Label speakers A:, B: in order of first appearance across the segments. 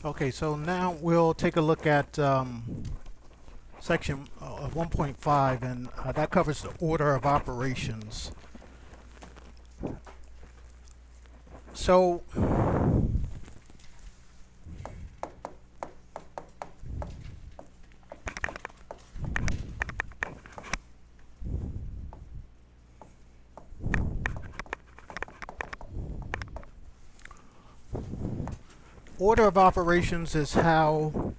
A: Okay, so now we'll take a look at section 1.5, and that covers the order of operations. So order of operations is how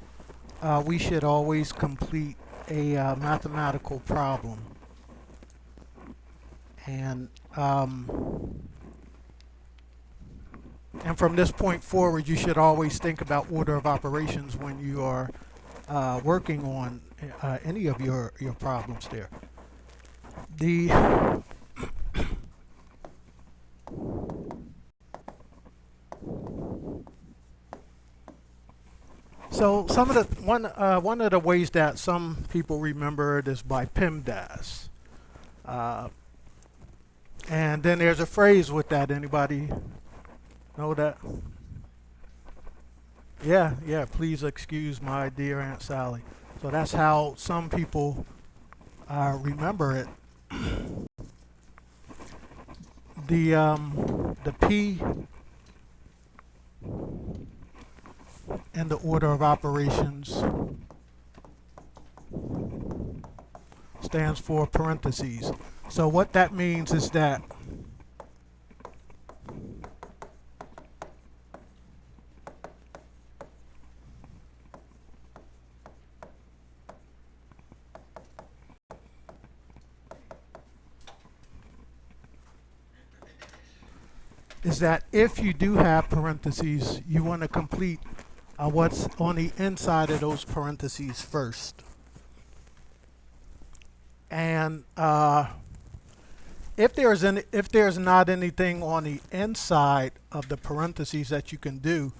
A: we should always complete a mathematical problem. And from this point forward, you should always think about order of operations when you are working on any of your problems there. So some of the one of the ways that some people remember it is by PEMDAS. And then there's a phrase with that. Anybody know that? Yeah, please excuse my dear Aunt Sally. So that's how some people remember it. The P in the order of operations stands for parentheses. So what that means is that if you do have parentheses, you want to complete what's on the inside of those parentheses first. And if there's not anything on the inside of the parentheses that you can do,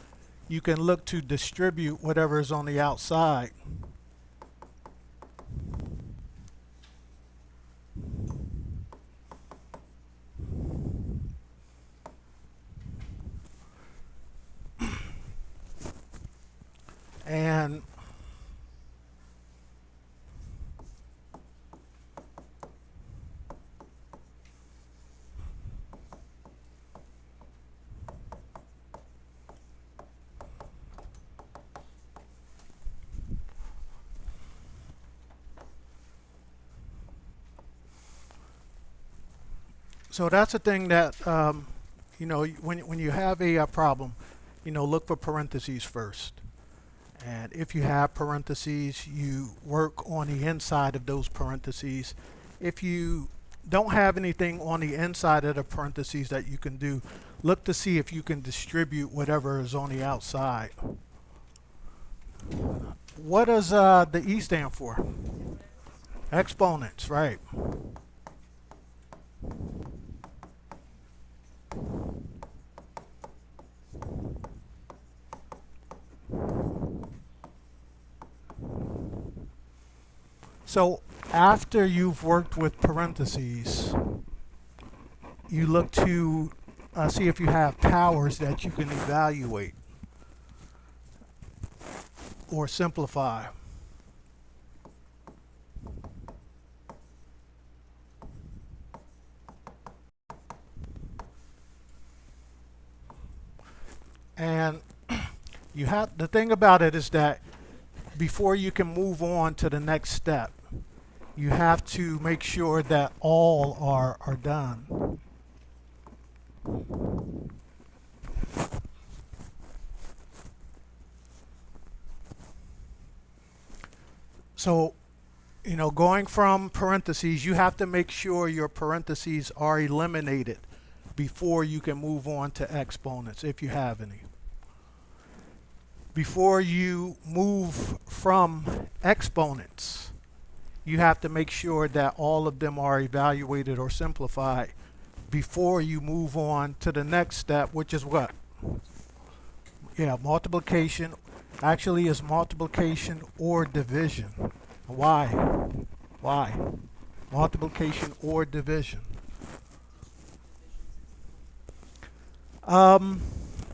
A: you can look to distribute whatever is on the outside. And so that's a thing that when you have a problem, look for parentheses first. And if you have parentheses, you work on the inside of those parentheses. If you don't have anything on the inside of the parentheses that you can do, look to see if you can distribute whatever is on the outside. What does the E stand for? Exponents, right. So after you've worked with parentheses, you look to see if you have powers that you can evaluate or simplify. And you have, the thing about it is that before you can move on to the next step, you have to make sure that all are done. So, going from parentheses, you have to make sure your parentheses are eliminated before you can move on to exponents, if you have any. Before you move from exponents, you have to make sure that all of them are evaluated or simplified before you move on to the next step, which is what? Yeah, multiplication. Actually, is multiplication or division. Why? Why? Multiplication or division.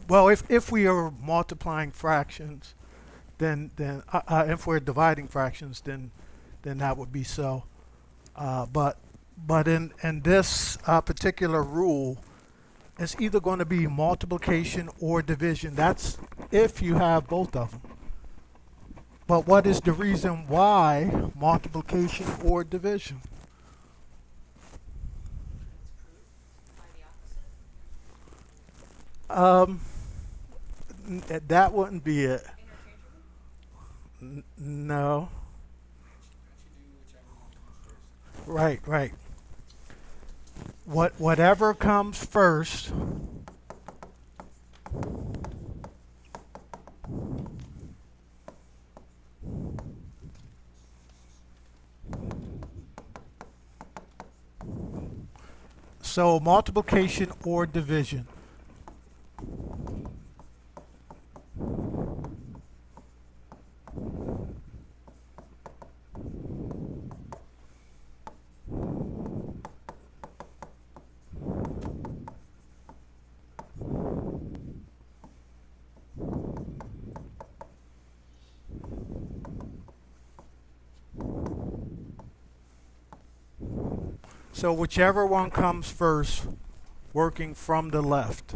A: Well, if we are multiplying fractions, then if we're dividing fractions, then that would be so. But in this particular rule, it's either going to be multiplication or division. That's if you have both of them. But what is the reason why multiplication or division? Um, that wouldn't be it. No. Right, right. Whatever comes first. So multiplication or division. So whichever one comes first, working from the left,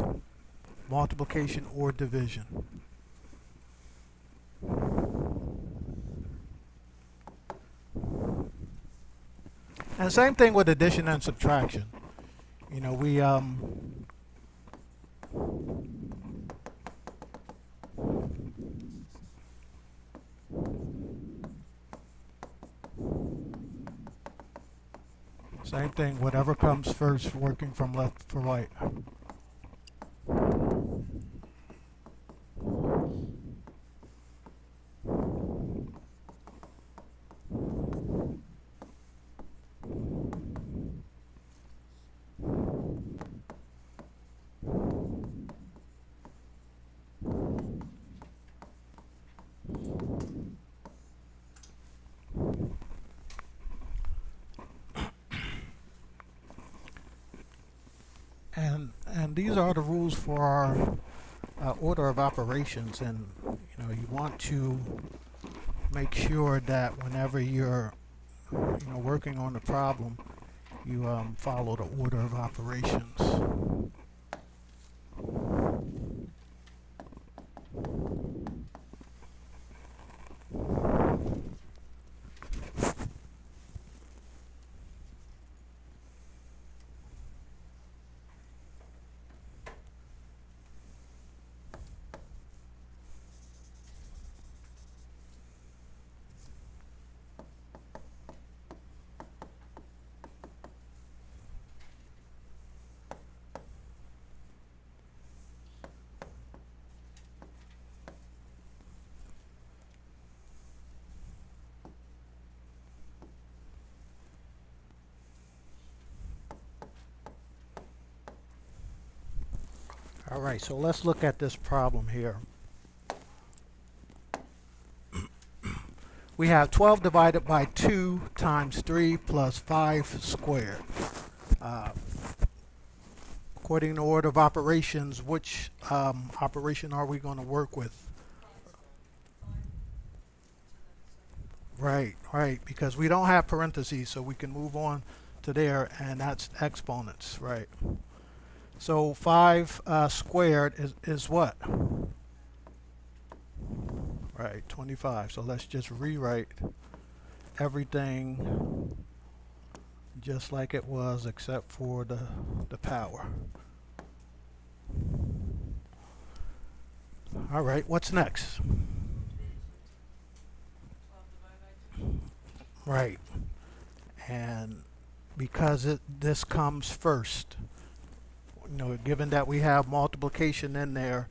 A: multiplication or division. And same thing with addition and subtraction. You know, we same thing, whatever comes first, working from left to right. And these are the rules for our order of operations. And you know, you want to make sure that whenever you're working on the problem, you follow the order of operations. All right, so let's look at this problem here. We have 12 divided by 2 times 3 plus 5 squared. Uh, According to order of operations, which operation are we going to work with? Right, right, because we don't have parentheses, so we can move on to there, and that's exponents, right? So 5 squared is what? Right, 25. So let's just rewrite everything just like it was except for the power. All right, what's next? Right, and because this comes first, given that we have multiplication in there,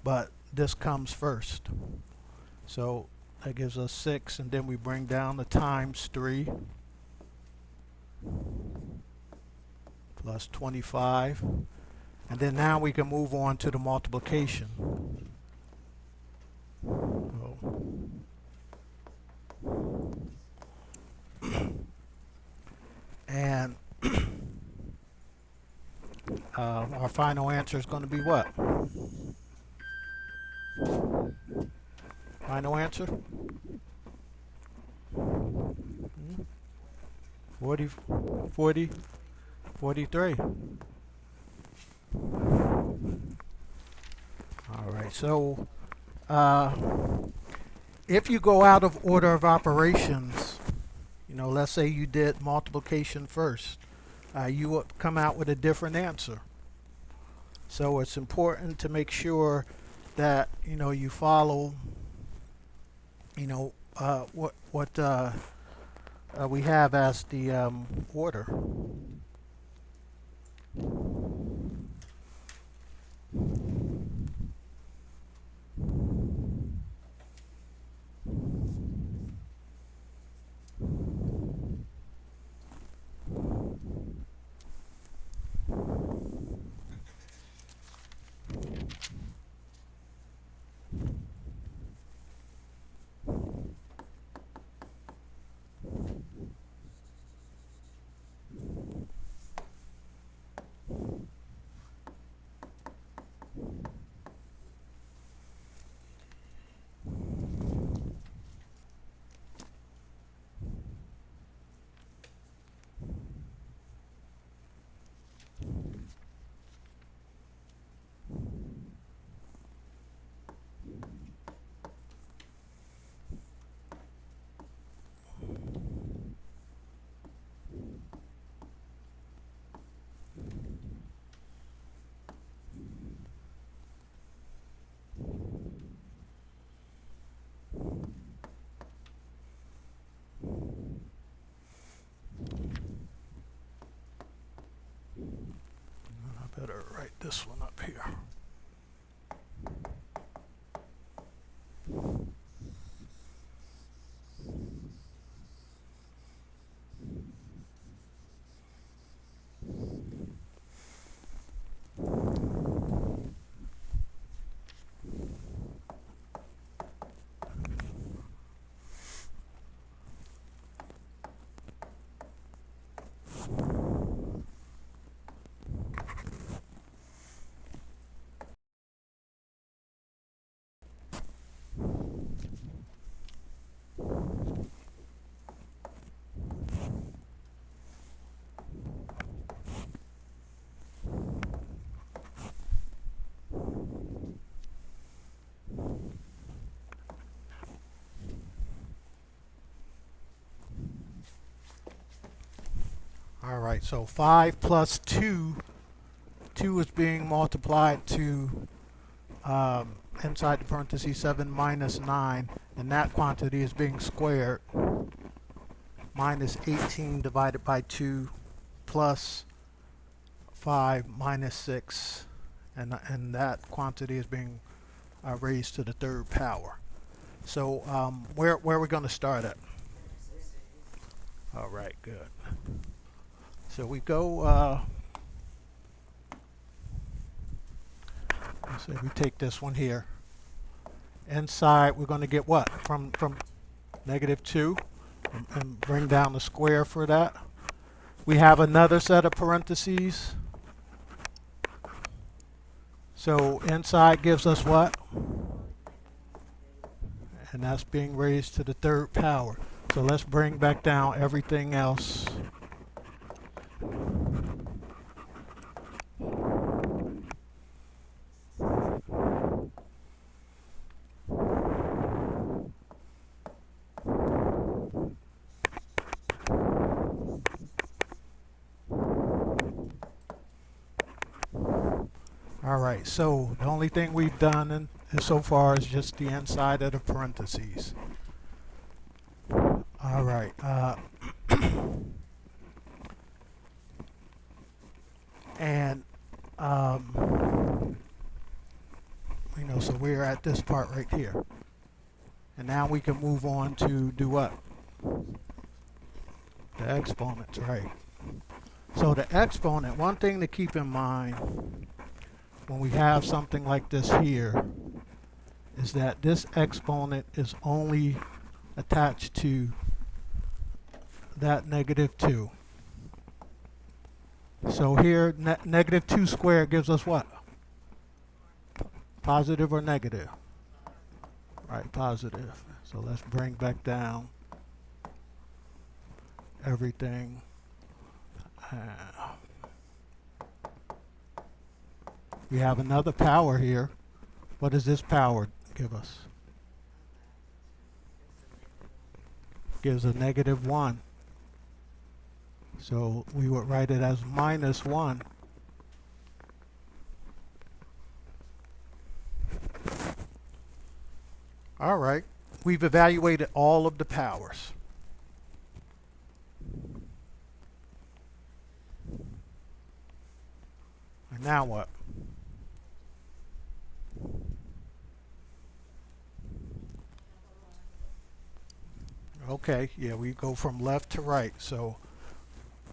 A: but this comes first. So that gives us 6, and then we bring down the times 3 plus 25. And then now we can move on to the multiplication. And our final answer is going to be what? Final answer? 40, 40, 43. All right, so if you go out of order of operations, let's say you did multiplication first, you would come out with a different answer. So it's important to make sure that you follow what we have as the order. I better write this one up here. All right, so 5 plus 2, 2 is being multiplied to inside the parentheses 7 minus 9, and that quantity is being squared, minus 18 divided by 2 plus 5 minus 6, and that quantity is being raised to the third power. So where are we going to start at? All right, good. So we go, let's say we take this one here. Inside, we're going to get what? From negative 2, and bring down the square for that. We have another set of parentheses. So inside gives us what? And that's being raised to the third power. So let's bring back down everything else. All right, so the only thing we've done so far is just the inside of the parentheses. All right. And so we're at this part right here. And now we can move on to do what? The exponents, right? So the exponent, one thing to keep in mind when we have something like this here is that this exponent is only attached to that negative 2. So here, negative 2 squared gives us what? Positive or negative? Right, positive. So let's bring back down everything. Uh, we have another power here. What does this power give us? Gives a negative 1. So we would write it as minus 1. All right. We've evaluated all of the powers. And now what? Okay, yeah, we go from left to right. So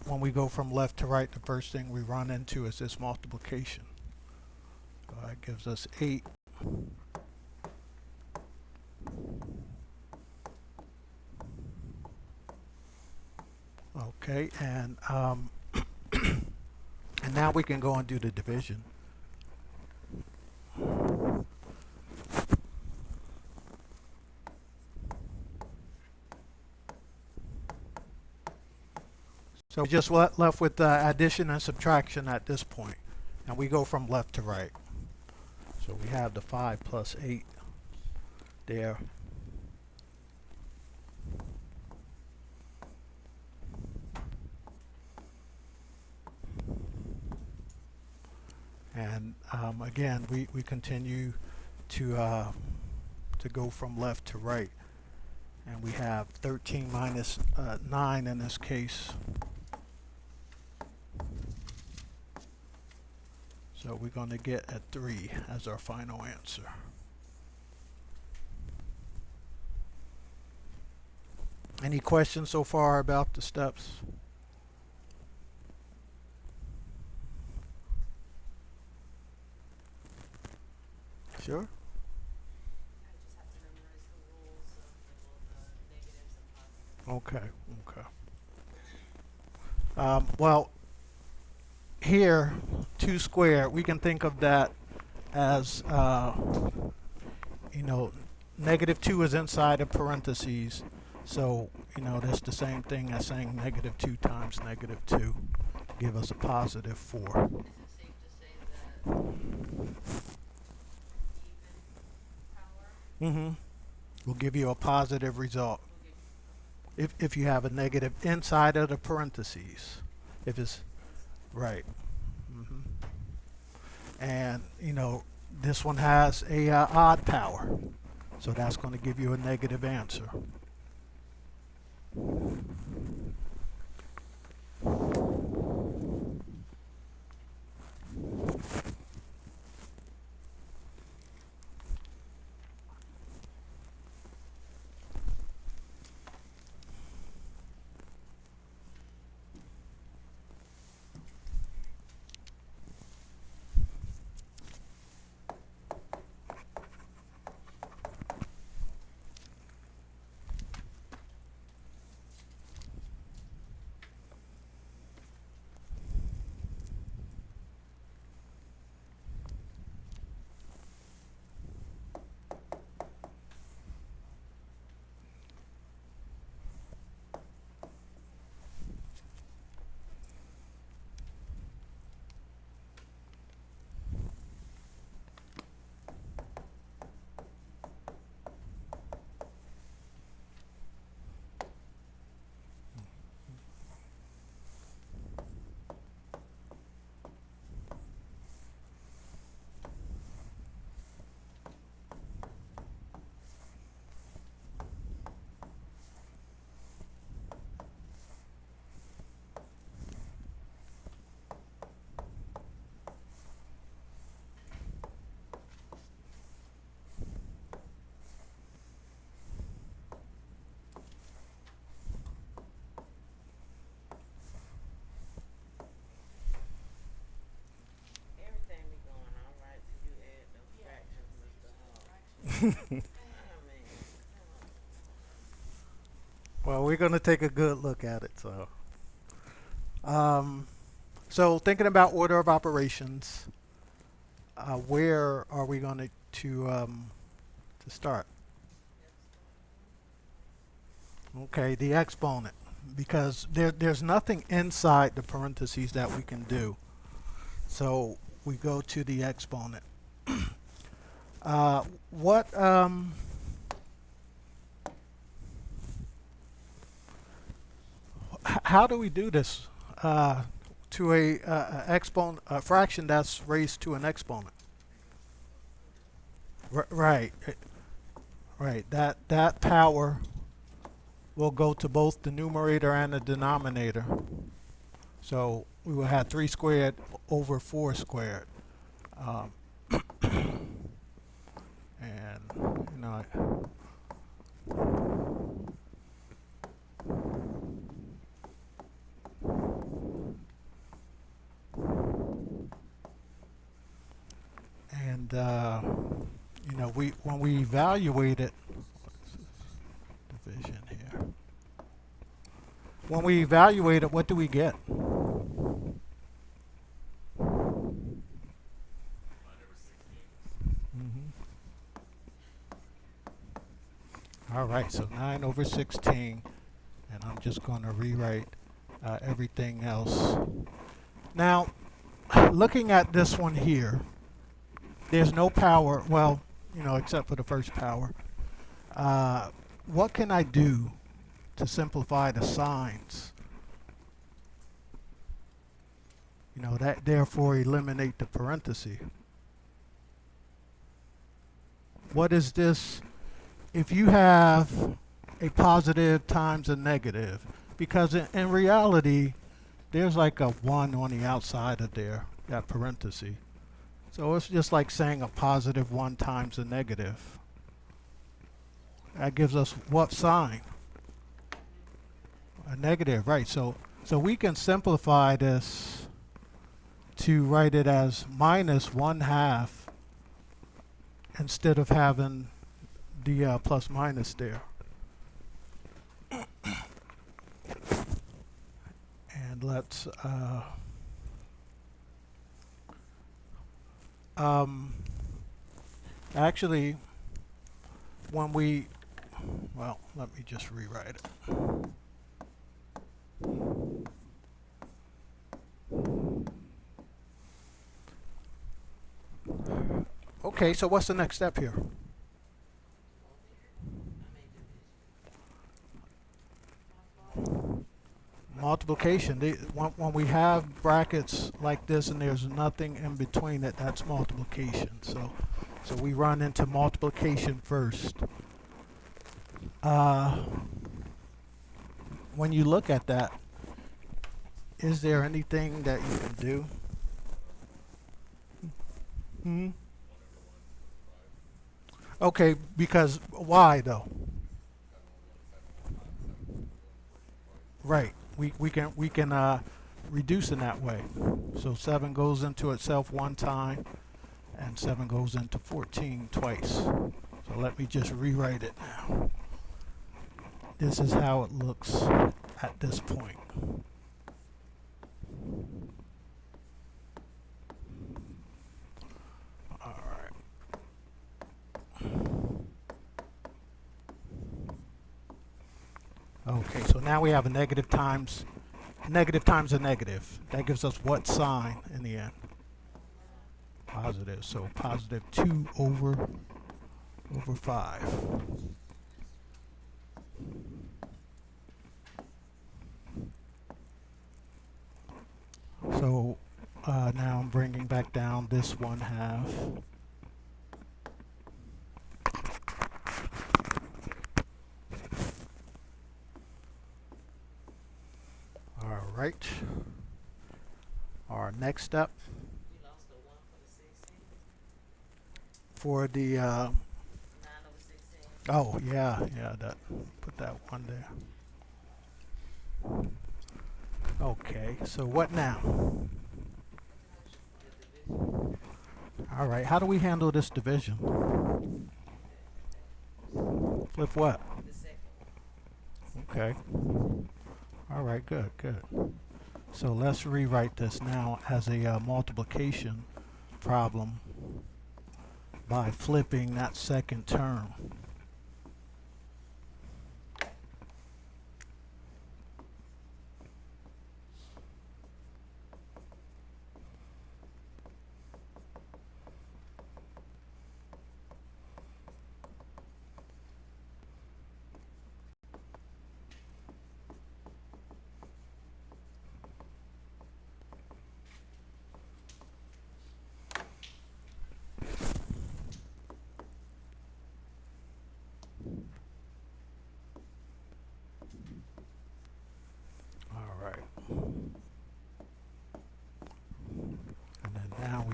A: when we go from left to right, the first thing we run into is this multiplication. So that gives us 8. Okay, and and now we can go and do the division. So we just left with addition and subtraction at this point, and we go from left to right. So we have the 5 plus 8 there. And again, we continue to go from left to right, and we have 13 minus 9 in this case. So we're going to get a 3 as our final answer. Any questions so far about the steps? Sure. Okay. Okay. Well, here, 2 squared, we can think of that as, negative 2 is inside of parentheses. So, that's the same thing as saying negative 2 times negative 2 to give us a positive 4. Mm-hmm. Will give you a positive result if you have a negative inside of the parentheses. If it's right. Mm-hmm. And, this one has a odd power. So that's going to give you a negative answer. Well, we're going to take a good look at it. So thinking about order of operations, where are we going to start? Okay, the exponent, because there's nothing inside the parentheses that we can do. So we go to the exponent. What how do we do this to a fraction that's raised to an exponent? Right, right. That power will go to both the numerator and the denominator. So we will have 3 squared over 4 squared. Um, and you know, and we when we evaluate it, division here. When we evaluate it, what do we get? Mm-hmm. All right, so 9 over 16, and I'm just going to rewrite everything else. Now, looking at this one here, there's no power, well, except for the first power. What can I do to simplify the signs? That therefore eliminate the parenthesis. What is this? If you have a positive times a negative, because in reality, there's like a 1 on the outside of there, that parenthesis. So it's just like saying a positive 1 times a negative. That gives us what sign? A negative, right? So we can simplify this to write it as minus 1/2 instead of having the plus minus there. And let's actually, when we, well, let me just rewrite it. Okay, so what's the next step here? Multiplication. When we have brackets like this and there's nothing in between it, that's multiplication. So we run into multiplication first. When you look at that, is there anything that you can do? Hmm? Okay, because why though? Right. We can reduce in that way. So 7 goes into itself 1 time, and 7 goes into 14 twice. So let me just rewrite it now. This is how it looks at this point. All right. Okay, so now we have a negative times a negative. That gives us what sign in the end? Positive. So positive 2 over 5. So now I'm bringing back down this 1/2. All right. Our next step for the oh yeah, that put that 1 there. Okay, so what now? All right, how do we handle this division? Flip what? Okay. All right, good. So let's rewrite this now as a multiplication problem by flipping that second term.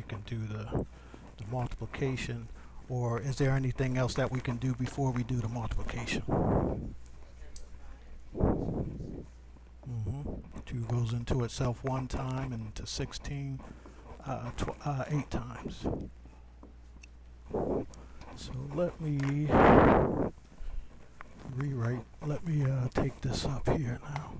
A: can do the multiplication, or is there anything else that we can do before we do the multiplication? 2 goes into itself 1 time and into 16 8 times. So let me rewrite. Let me take this up here now.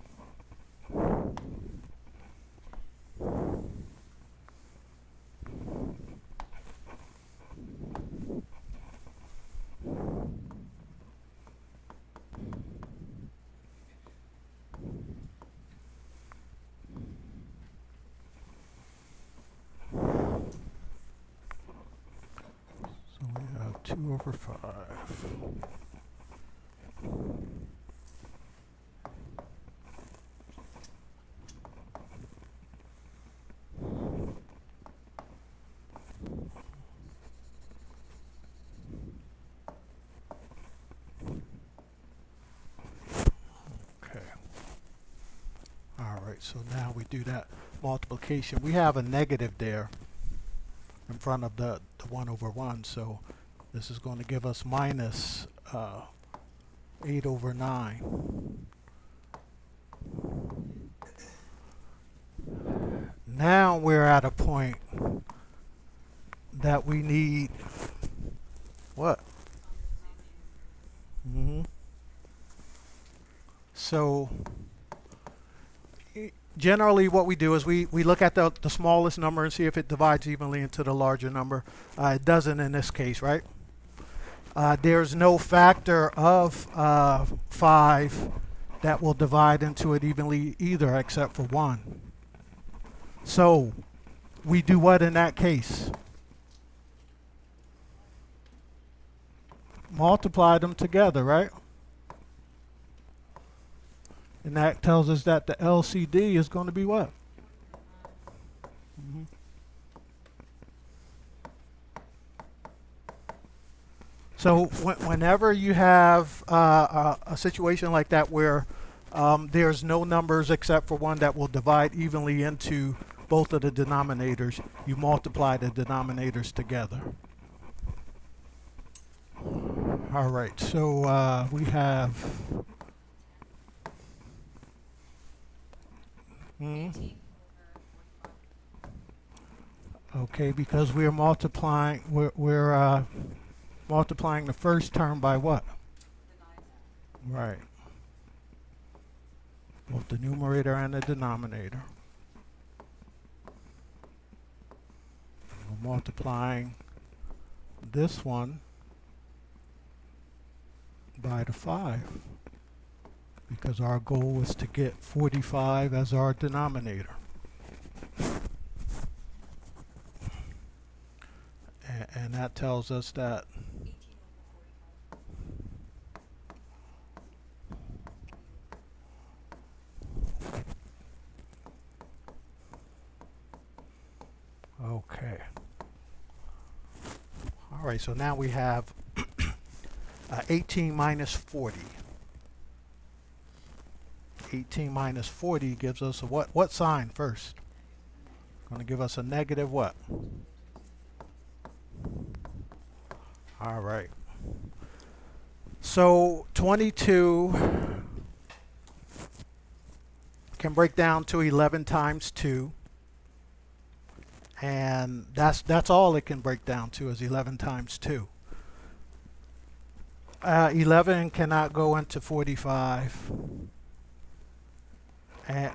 A: So we have 2 over 5. So now we do that multiplication. We have a negative there in front of the 1 over 1. So this is going to give us minus 8 over 9. Now we're at a point that we need what? So generally what we do is we look at the smallest number and see if it divides evenly into the larger number. It doesn't in this case, right? There's no factor of 5 that will divide into it evenly either except for 1. So we do what in that case? Multiply them together, right? And that tells us that the LCD is going to be what? So whenever you have a situation like that where there's no numbers except for 1 that will divide evenly into both of the denominators, you multiply the denominators together. All right, so we have... Okay, because we're multiplying, we're multiplying the first term by what? Right. Both the numerator and the denominator. We're multiplying this one by the 5. Because our goal was to get 45 as our denominator. And that tells us that okay. All right, so now we have 18 minus 40. 18 minus 40 gives us a what sign first? Going to give us a negative what? All right. So 22 can break down to 11 times 2. And that's all it can break down to is 11 times 2. 11 cannot go into 45.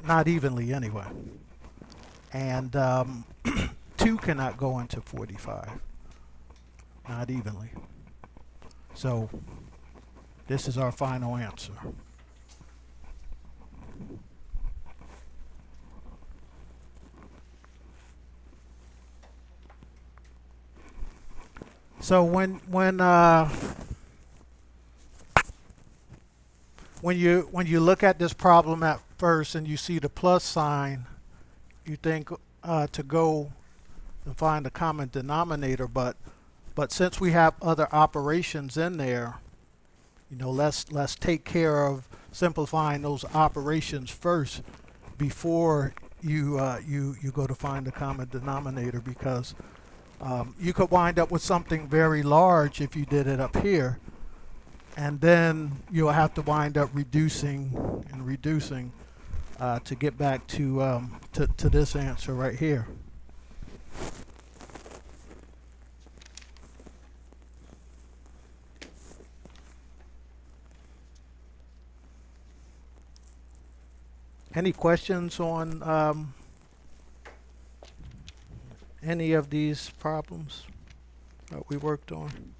A: Not evenly anyway. And 2 cannot go into 45. Not evenly. So this is our final answer. So when you look at this problem at first and you see the plus sign, you think to go and find a common denominator, but since we have other operations in there, you know, let's take care of simplifying those operations first before you go to find a common denominator, because You could wind up with something very large if you did it up here, and then you'll have to wind up reducing and reducing to get back to this answer right here. Any questions on any of these problems that we worked on?